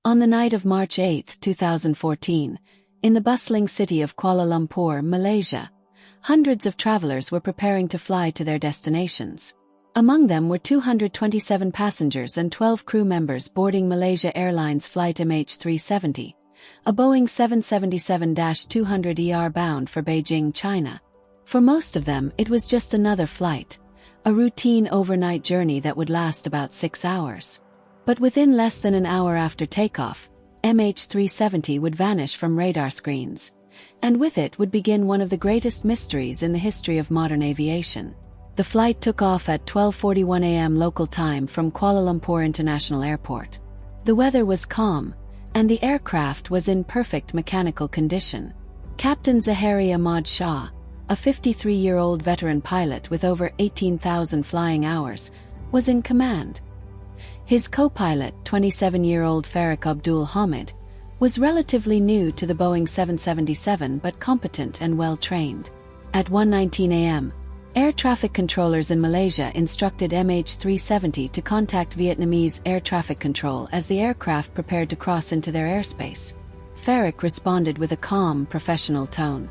On the night of March 8, 2014, in the bustling city of Kuala Lumpur, Malaysia, hundreds of travelers were preparing to fly to their destinations. Among them were 227 passengers and 12 crew members boarding Malaysia Airlines Flight MH370, a Boeing 777-200ER bound for Beijing, China. For most of them, it was just another flight, a routine overnight journey that would last about 6 hours. But within less than an hour after takeoff, MH370 would vanish from radar screens, and with it would begin one of the greatest mysteries in the history of modern aviation. The flight took off at 12:41 a.m. local time from Kuala Lumpur International Airport. The weather was calm, and the aircraft was in perfect mechanical condition. Captain Zahari Ahmad Shah, a 53-year-old veteran pilot with over 18,000 flying hours, was in command. His co-pilot, 27-year-old Farik Abdul Hamid, was relatively new to the Boeing 777 but competent and well-trained. At 1:19 a.m., air traffic controllers in Malaysia instructed MH370 to contact Vietnamese air traffic control as the aircraft prepared to cross into their airspace. Farik responded with a calm, professional tone.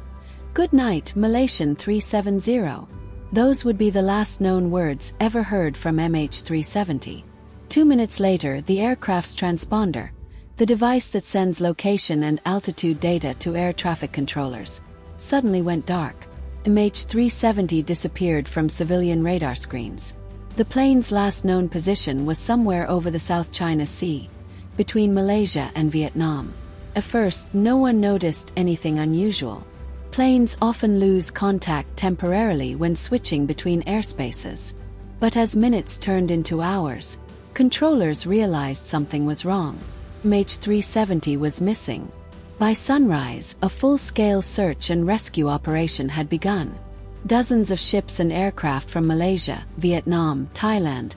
"Good night, Malaysian 370. Those would be the last known words ever heard from MH370. 2 minutes later, the aircraft's transponder, the device that sends location and altitude data to air traffic controllers, suddenly went dark. MH370 disappeared from civilian radar screens. The plane's last known position was somewhere over the South China Sea, between Malaysia and Vietnam. At first, no one noticed anything unusual. Planes often lose contact temporarily when switching between airspaces. But as minutes turned into hours, controllers realized something was wrong. MH370 was missing. By sunrise, a full-scale search and rescue operation had begun. Dozens of ships and aircraft from Malaysia, Vietnam, Thailand,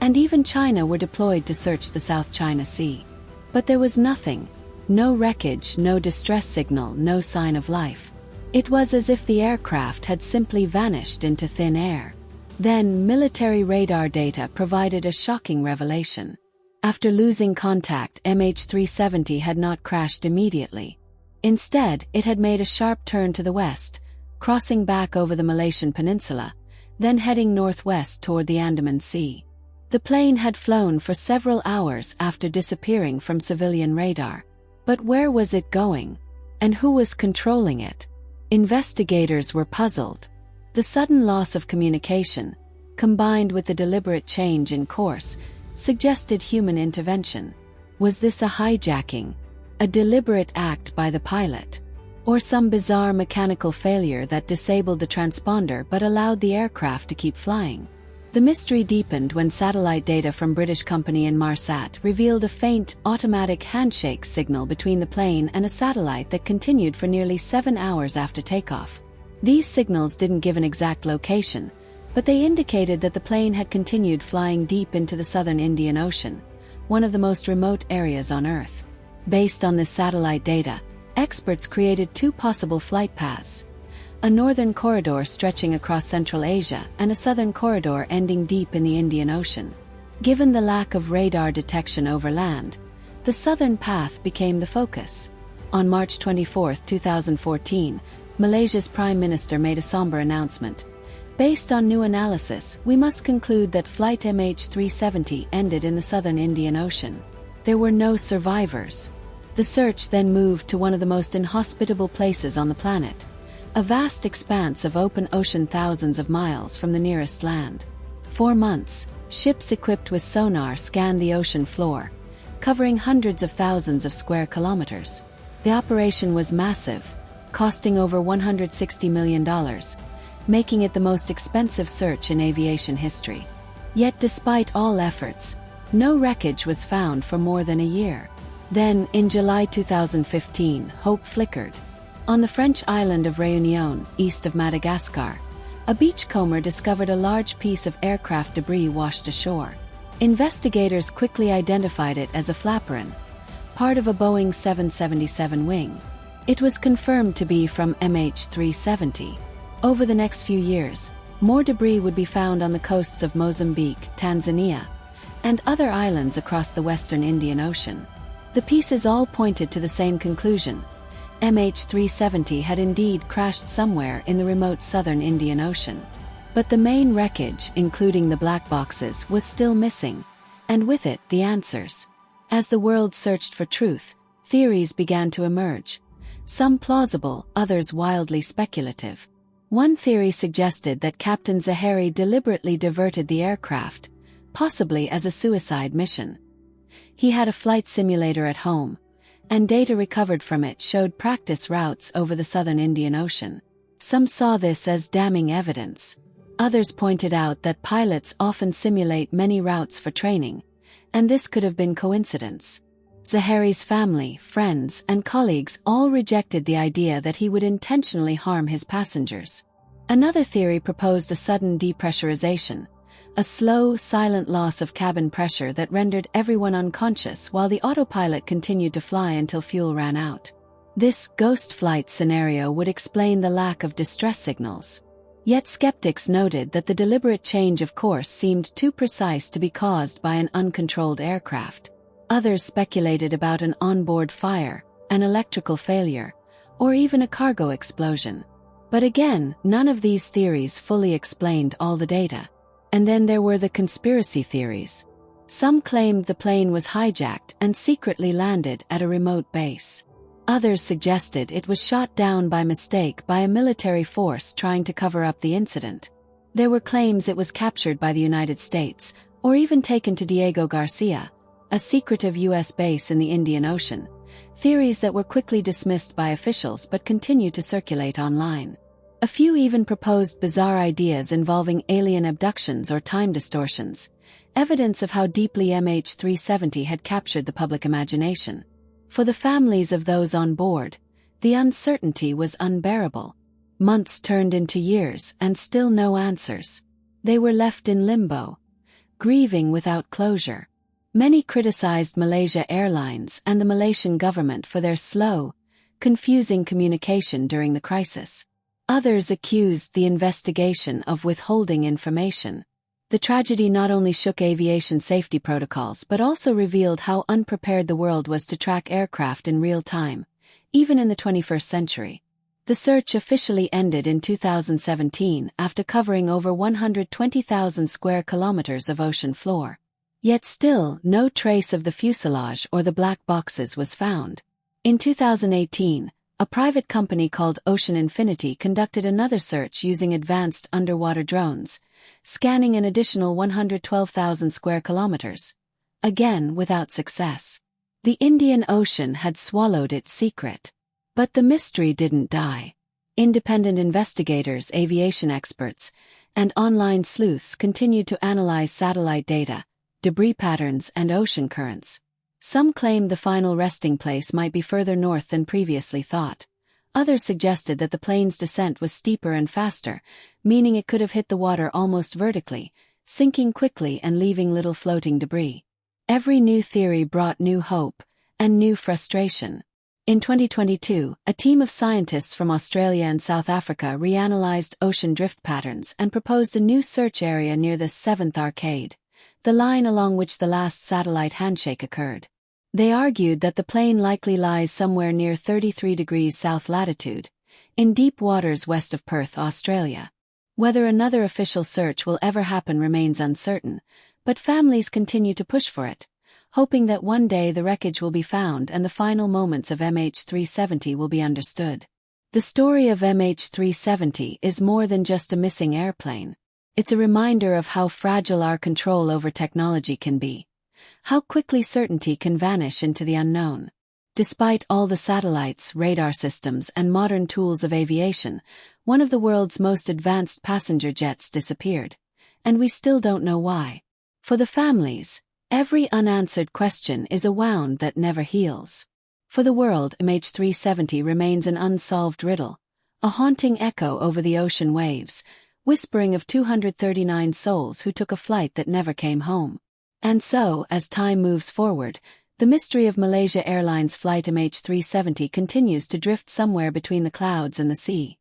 and even China were deployed to search the South China Sea. But there was nothing. No wreckage, no distress signal, no sign of life. It was as if the aircraft had simply vanished into thin air. Then, military radar data provided a shocking revelation. After losing contact, MH370 had not crashed immediately. Instead, it had made a sharp turn to the west, crossing back over the Malaysian peninsula, then heading northwest toward the Andaman Sea. The plane had flown for several hours after disappearing from civilian radar. But where was it going? And who was controlling it? Investigators were puzzled. The sudden loss of communication, combined with the deliberate change in course, suggested human intervention. Was this a hijacking, a deliberate act by the pilot, or some bizarre mechanical failure that disabled the transponder but allowed the aircraft to keep flying? The mystery deepened when satellite data from British company Inmarsat revealed a faint, automatic handshake signal between the plane and a satellite that continued for nearly 7 hours after takeoff. These signals didn't give an exact location, but they indicated that the plane had continued flying deep into the southern Indian Ocean, one of the most remote areas on Earth. Based on this satellite data, experts created 2 possible flight paths: a northern corridor stretching across Central Asia and a southern corridor ending deep in the Indian Ocean. Given the lack of radar detection over land, the southern path became the focus. On March 24, 2014, Malaysia's Prime Minister made a somber announcement. Based on new analysis, we must conclude that flight MH370 ended in the southern Indian Ocean. There were no survivors. The search then moved to one of the most inhospitable places on the planet, a vast expanse of open ocean thousands of miles from the nearest land. For months, ships equipped with sonar scanned the ocean floor, covering hundreds of thousands of square kilometers. The operation was massive, costing over $160 million, making it the most expensive search in aviation history. Yet despite all efforts, no wreckage was found for more than a year. Then, in July 2015, hope flickered. On the French island of Réunion, east of Madagascar, a beachcomber discovered a large piece of aircraft debris washed ashore. Investigators quickly identified it as a flaperon, part of a Boeing 777 wing. It was confirmed to be from MH370. Over the next few years, more debris would be found on the coasts of Mozambique, Tanzania, and other islands across the western Indian Ocean. The pieces all pointed to the same conclusion. MH370 had indeed crashed somewhere in the remote southern Indian Ocean. But the main wreckage, including the black boxes, was still missing, and with it the answers. As the world searched for truth, theories began to emerge. Some plausible, others wildly speculative. One theory suggested that Captain Zahari deliberately diverted the aircraft, possibly as a suicide mission. He had a flight simulator at home, and data recovered from it showed practice routes over the southern Indian Ocean. Some saw this as damning evidence. Others pointed out that pilots often simulate many routes for training, and this could have been coincidence. Zahari's family, friends, and colleagues all rejected the idea that he would intentionally harm his passengers. Another theory proposed a sudden depressurization, a slow, silent loss of cabin pressure that rendered everyone unconscious while the autopilot continued to fly until fuel ran out. This ghost flight scenario would explain the lack of distress signals. Yet skeptics noted that the deliberate change of course seemed too precise to be caused by an uncontrolled aircraft. Others speculated about an onboard fire, an electrical failure, or even a cargo explosion. But again, none of these theories fully explained all the data. And then there were the conspiracy theories. Some claimed the plane was hijacked and secretly landed at a remote base. Others suggested it was shot down by mistake by a military force trying to cover up the incident. There were claims it was captured by the United States, or even taken to Diego Garcia, a secretive U.S. base in the Indian Ocean, theories that were quickly dismissed by officials but continued to circulate online. A few even proposed bizarre ideas involving alien abductions or time distortions, evidence of how deeply MH370 had captured the public imagination. For the families of those on board, the uncertainty was unbearable. Months turned into years and still no answers. They were left in limbo, grieving without closure. Many criticized Malaysia Airlines and the Malaysian government for their slow, confusing communication during the crisis. Others accused the investigation of withholding information. The tragedy not only shook aviation safety protocols but also revealed how unprepared the world was to track aircraft in real time, even in the 21st century. The search officially ended in 2017 after covering over 120,000 square kilometers of ocean floor. Yet still, no trace of the fuselage or the black boxes was found. In 2018, a private company called Ocean Infinity conducted another search using advanced underwater drones, scanning an additional 112,000 square kilometers. Again, without success. The Indian Ocean had swallowed its secret. But the mystery didn't die. Independent investigators, aviation experts, and online sleuths continued to analyze satellite data, debris patterns, and ocean currents. Some claimed the final resting place might be further north than previously thought. Others suggested that the plane's descent was steeper and faster, meaning it could have hit the water almost vertically, sinking quickly and leaving little floating debris. Every new theory brought new hope and new frustration. In 2022, a team of scientists from Australia and South Africa reanalyzed ocean drift patterns and proposed a new search area near the 7th Arcade, the line along which the last satellite handshake occurred. They argued that the plane likely lies somewhere near 33 degrees south latitude, in deep waters west of Perth, Australia. Whether another official search will ever happen remains uncertain, but families continue to push for it, hoping that one day the wreckage will be found and the final moments of MH370 will be understood. The story of MH370 is more than just a missing airplane. It's a reminder of how fragile our control over technology can be. How quickly certainty can vanish into the unknown. Despite all the satellites, radar systems, and modern tools of aviation, one of the world's most advanced passenger jets disappeared. And we still don't know why. For the families, every unanswered question is a wound that never heals. For the world, MH370 remains an unsolved riddle, a haunting echo over the ocean waves, whispering of 239 souls who took a flight that never came home. And so, as time moves forward, the mystery of Malaysia Airlines Flight MH370 continues to drift somewhere between the clouds and the sea.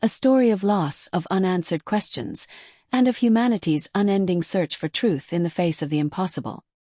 A story of loss, of unanswered questions, and of humanity's unending search for truth in the face of the impossible.